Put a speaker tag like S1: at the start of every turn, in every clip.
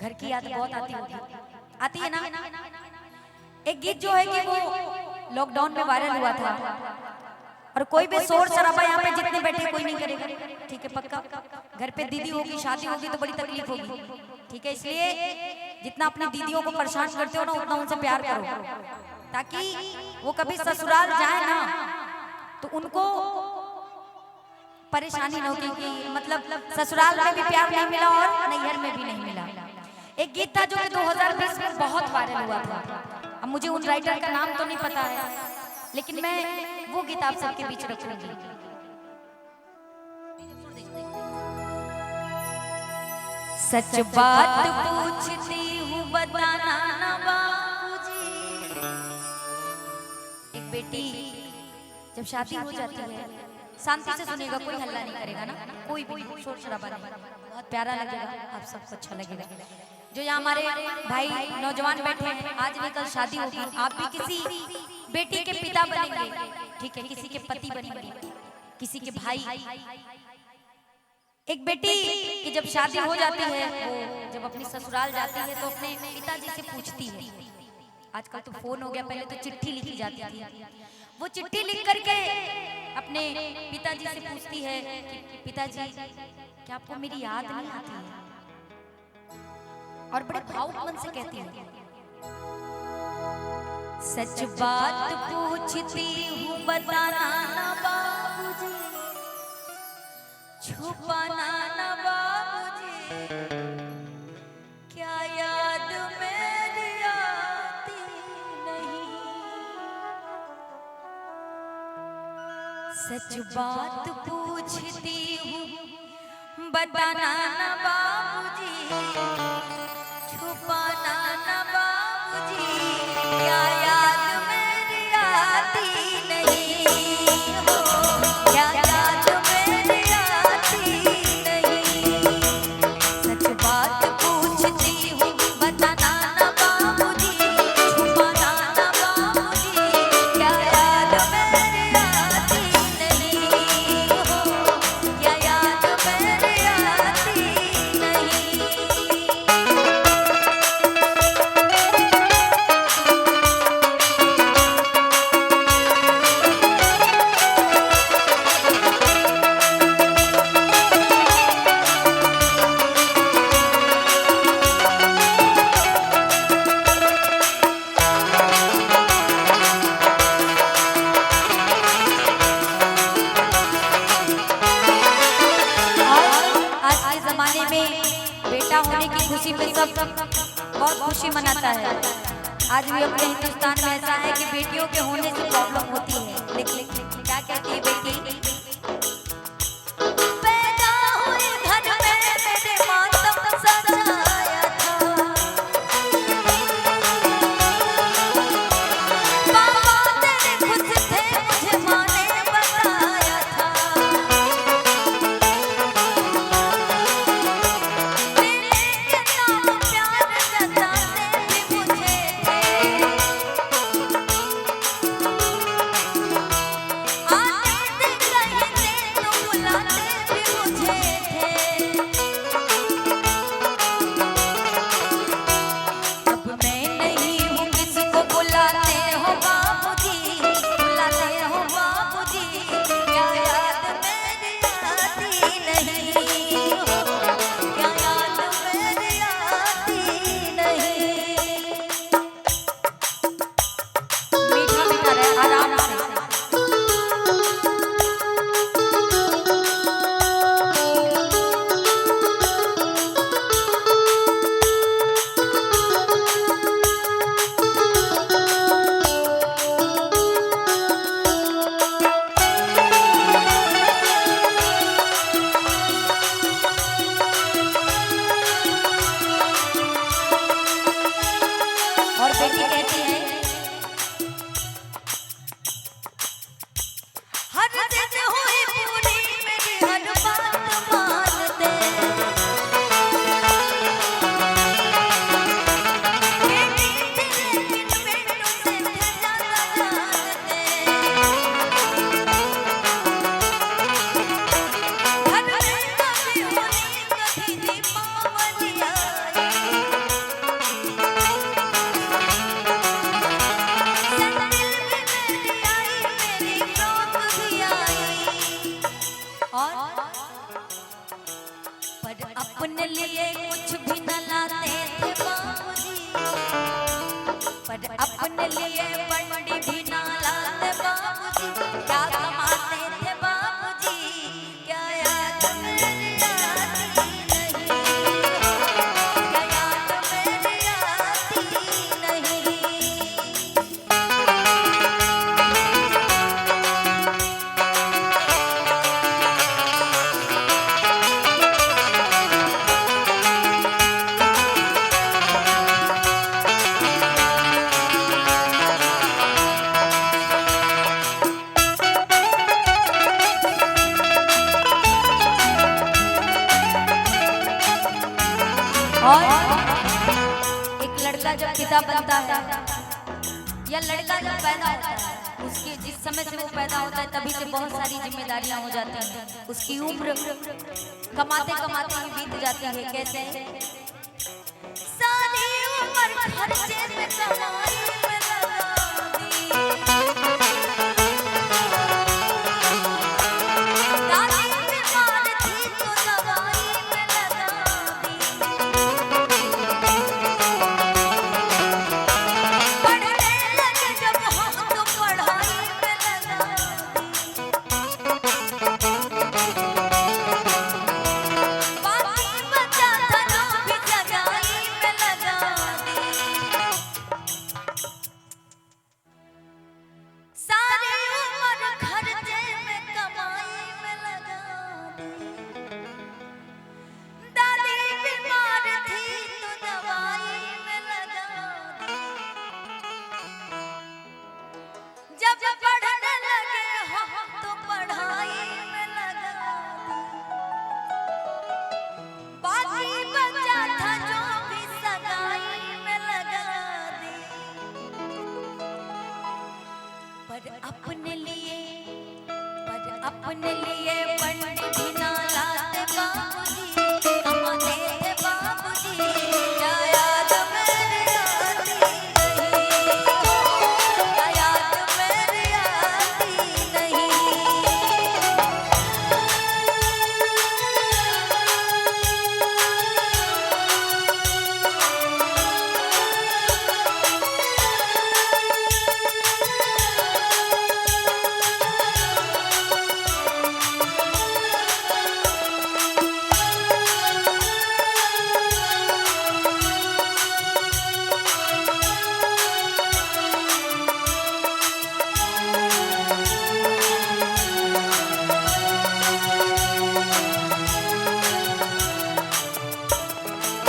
S1: घर की याद बहुत आती होगी, आती है ना। एक गीत जो है कि वो लॉकडाउन में वायरल हुआ था, और कोई भी शोर शराबा यहाँ पे जितने बैठे कोई नहीं करेगा, ठीक है पक्का। घर पे दीदी होगी, शादी होगी तो बड़ी तकलीफ होगी, ठीक है। इसलिए जितना अपनी दीदियों को परेशान करते हो ना, उतना उनसे प्यार करो, ताकि वो कभी ससुराल जाए ना तो उनको परेशानी न हो, क्योंकि मतलब ससुराल में भी प्यार नहीं मिला और नैहर में भी नहीं मिला। एक गीत था जो कि 2020 में बहुत वायरल हुआ था। अब मुझे उन राइटर का नाम तो नहीं पता है, लेकिन मैं वो गीत आप सबके बीच रखूंगी। सच बात पूछती हूँ बताना ना बाबूजी। एक बेटी जब शादी हो जाती है, शांति से सुनेगा, कोई हल्ला नहीं करेगा ना, कोई भी शोर शराबा नहीं, बहुत प्यारा लगेगा, आप सबको अच्छा लगेगा। जो यहाँ हमारे भाई नौजवान बैठे हैं, आज भी कल शादी होगी, आप भी किसी बेटी के पिता बनेंगे, ठीक है, किसी के पति बनेंगे, किसी के भाई। एक बेटी की जब शादी हो जाती है, वो जब अपनी ससुराल जाती है तो अपने पिताजी से पूछती है। आजकल तो फोन हो गया, पहले तो चिट्ठी लिखी जाती थी। वो चिट्ठी लिख करके अपने पिताजी से पूछती है कि पिताजी क्या आपको मेरी याद नहीं आती है, और बड़े भावुक मन से कहती है, सच बात पूछती हूँ बताना ना बाबूजी, छुपाना ना बाबूजी, क्या याद मेरी आती नहीं। सच बात पूछती हूँ बताना ना बाबूजी, छुपाना ना बाबूजी, क्या याद मेरी आती नहीं हो, क्या याद मेरी आती नहीं। सच बात पूछती हूँ बताना ना बाबूजी, छुपाना ना बाबूजी, क्या याद मेरी आती नहीं हो, क्या याद मेरी आती नहीं। बेटा होने की खुशी पे सब बहुत खुशी मनाता है। आज भी अपने हिंदुस्तान में ऐसा है कि बेटियों के होने से प्रॉब्लम होती है। लेकिन क्या कहती है बेटी, पैदा हुई घर में मेरे मातम सजाया था, पापा तेरे खुश थे मुझे माँ ने बताया था, आने और एक लड़का जब पिता बनता है या लड़का जब पैदा होता है, उसकी जिस समय से वो पैदा होता है तभी से बहुत सारी जिम्मेदारियां हो जाती हैं। उसकी उम्र कमाते कमाते ही बीत जाती है। कैसे? सारी उम्र खर्चे में कमाई में लगा दी, दादी बीमार थी तो दवाई में लगा दी, पढ़ने लगे जब हम तो पढ़ाई में लगा दी, बाकी बचा था ना भी जगाई में लगा दी, सारी उम्र खर्चे में कमाई में लगा दी, दादी बीमार थी तो दवाई में लगा दी, जब पढ़ने लगे हम तो पढ़ाई में लगा दी, बाकी बचा था जो भी सगाई में लगा दी, पर अपने लिए पंडित ना लाते बाबूजी, कमाते थे बाबूजी, क्या याद मेरी आती नहीं, क्या याद मेरी आती नहीं।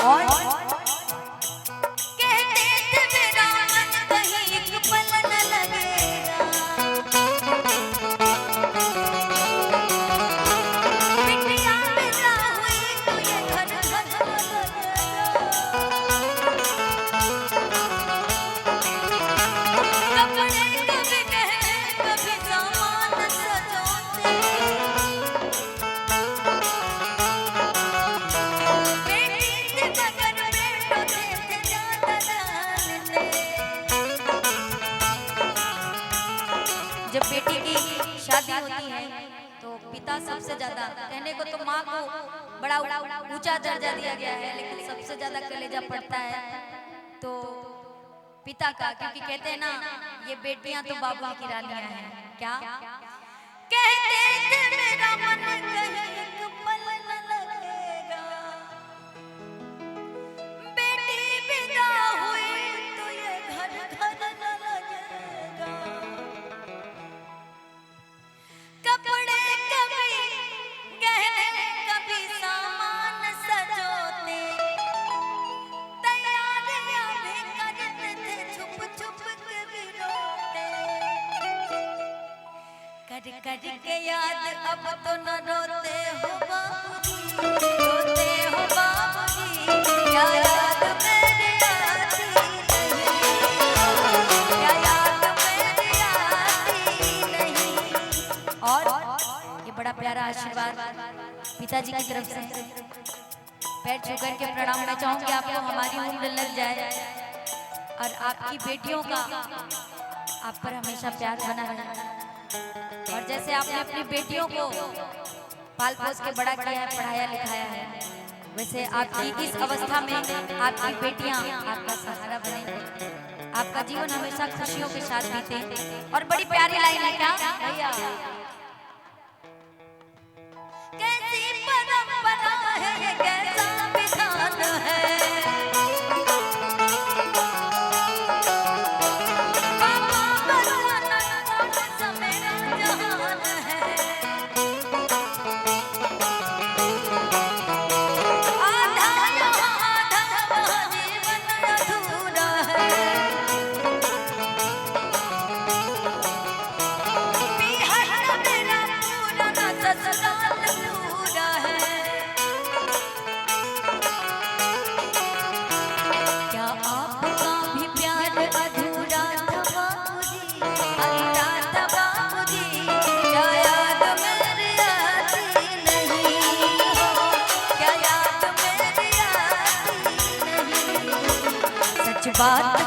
S1: और कहते थे मेरा मन कहीं एक पल न लगेगा, बिटिया बिना हुई तो ये घर घर लगेगा, कपड़े कभी गहने कभी सामान सजोते, जब बेटी की शादी होती है तो पिता सबसे ज्यादा, कहने को तो माँ को बड़ा ऊंचा दर्जा दिया गया है, लेकिन सबसे ज्यादा कलेजा पड़ता है तो पिता का, क्योंकि कहते हैं ना ये बेटियां तो बाबा की रानियां हैं। क्या कहते थे मेरा मन कहीं एक पल न लगेगा, बेटी विदा हुई तो ये घर घर न लगेगा, कपड़े कभी गहने कभी सामान सजोते, तैयारियां भी करते थे छुप छुप के भी रोते, कर के याद अब तो न रोते हो बाबूजी, रोते हो बाबूजी, क्या याद मेरी आती नहीं, क्या याद मेरी आती नहीं। और ये बड़ा प्यारा आशीर्वाद पिताजी की तरफ से, पैर छू करके प्रणाम मैं चाहूंगी आपको, हमारी उम्र लग जाए और आपकी बेटियों का आप पर हमेशा प्यार बना रहे, और जैसे आपने अपनी बेटियों को पाल पोस के बड़ा किया है, पढ़ाया लिखाया है, वैसे आपकी इस अवस्था में आपकी बेटियां आपका सहारा बने, आपका जीवन हमेशा खुशियों के साथ बीते। और बड़ी प्यारी लाइन है, क्या भैया? कैसी परंपरा है ये, कैसा विधान है, ससुराल बात